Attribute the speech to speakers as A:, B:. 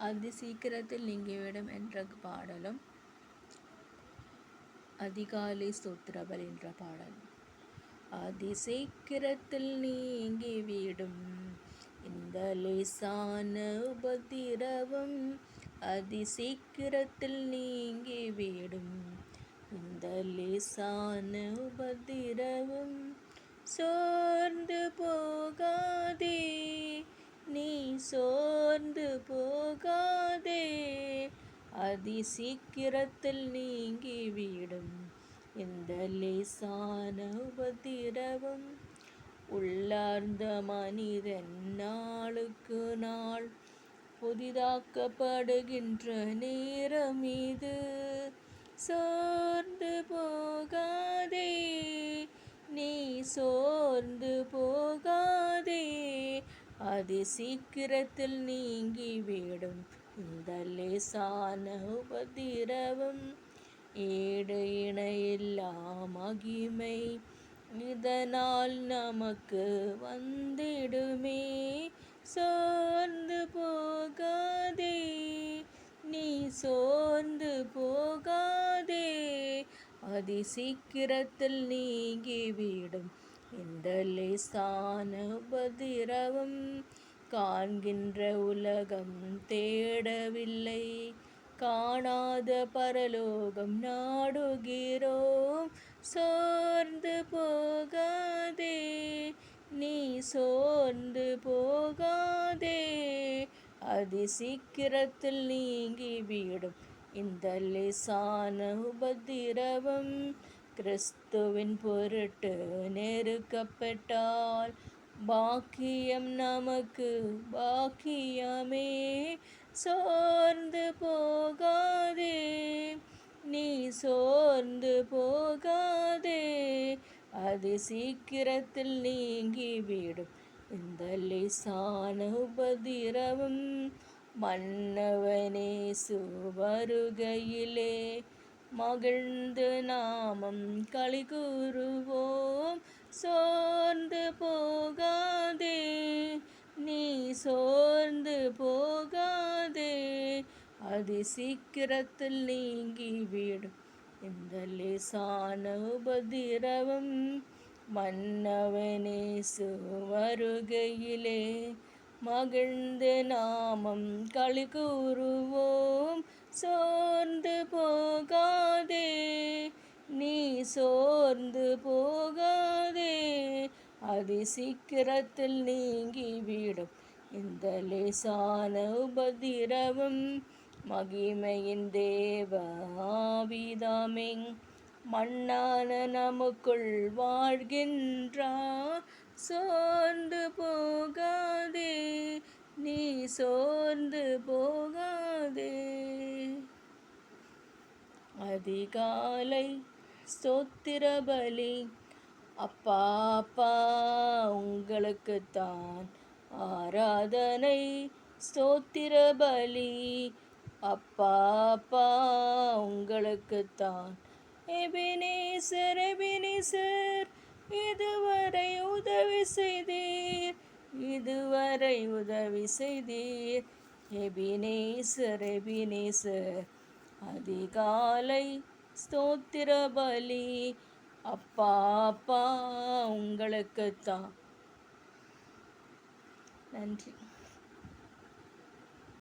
A: அதி சீக்கிரத்தில் நீங்கிவிடும் என்ற பாடலும், அதிகாலை ஸ்தோத்திரபலி என்ற பாடலும். அதி சீக்கிரத்தில் நீங்கிவிடும் இந்த லேசான உபத்திரவம், அதி சீக்கிரத்தில் நீங்கிவிடும் இந்த லேசான உபத்திரவம். சோர்ந்து போகாதே, நீ சோர்ந்து போகாதே, அதி சீக்கிரத்தில் நீங்கிவிடும் இந்த லேசான உபத்திரவம். உள்ளார்ந்த மனிதன் நாளுக்கு நாள் புதிதாக்கப்படுகின்ற நேரம் இது. சோர்ந்து போகாதே, நீ சோர்ந்து போகாதே, அதி சீக்கிரத்தில் நீங்கிவிடும் இந்த லேசான உபத்திரவம். ஈடு இணையில்லா மகிமை இதனால் நமக்கு வந்திடுமே. சோர்ந்து போகாதே, நீ சோர்ந்து போகாதே, அதி சீக்கிரத்தில் நீங்கிவிடும் இந்த லேசான உபத்திரவம். காண்கின்ற உலகம் தேடவில்லை, காணாத பரலோகம் நாடுகிறோம். சோர்ந்து போகாதே, நீ சோர்ந்து போகாதே, அதி சீக்கிரத்தில் நீங்கிவிடும் இந்த லேசான உபத்திரவம். கிறிஸ்துவின் பொருட்டு நெருக்கப்பட்டால் பாக்கியம் நமக்கு பாக்கியமே. சோர்ந்து போகாதே, நீ சோர்ந்து போகாதே, அதி சீக்கிரத்தில் நீங்கிவிடும் இந்த லேசான உபத்திரவம். மன்னவனேசு வருகையிலே மகிழ்ந்து நாமம் களி கூறுவோம். சோர்ந்து போகாதே, நீ சோர்ந்து போகாதே, அதி சீக்கிரத்தில் நீங்கிவிடும் இந்த லேசான உபத்திரவம். மன்னவனேசு வருகையிலே மகிழ்ந்து நாமம் களி கூறுவோம். சோர்ந்து போகாதே, நீ சோர்ந்து போகாதே, அதி சீக்கிரத்தில் நீங்கிவிடும் இந்த லேசான உபத்திரவம். மகிமையின் தேவ ஆவிதாமே மண்ணான நமக்குள் வாழ்கின்றார். சோர்ந்து போகாதே, நீ சோர்ந்து போகாதே. அதிகாலை ஸ்தோத்திர பலி. அப்பா அப்பா உங்களுக்குத்தான் ஆராதனை ஸ்தோத்திர பலி. அப்பா அப்பா உங்களுக்குத்தான். எபினேசர் எபினேசர் இதுவரை உதவி செய்தீர், இதுவரை உதவி செய்தீர். எபினேசர் எபினேசர் அதிகாலை ஸ்தோத்திர பலி. அப்பா அப்பா உங்களுக்குத்தான். நன்றி.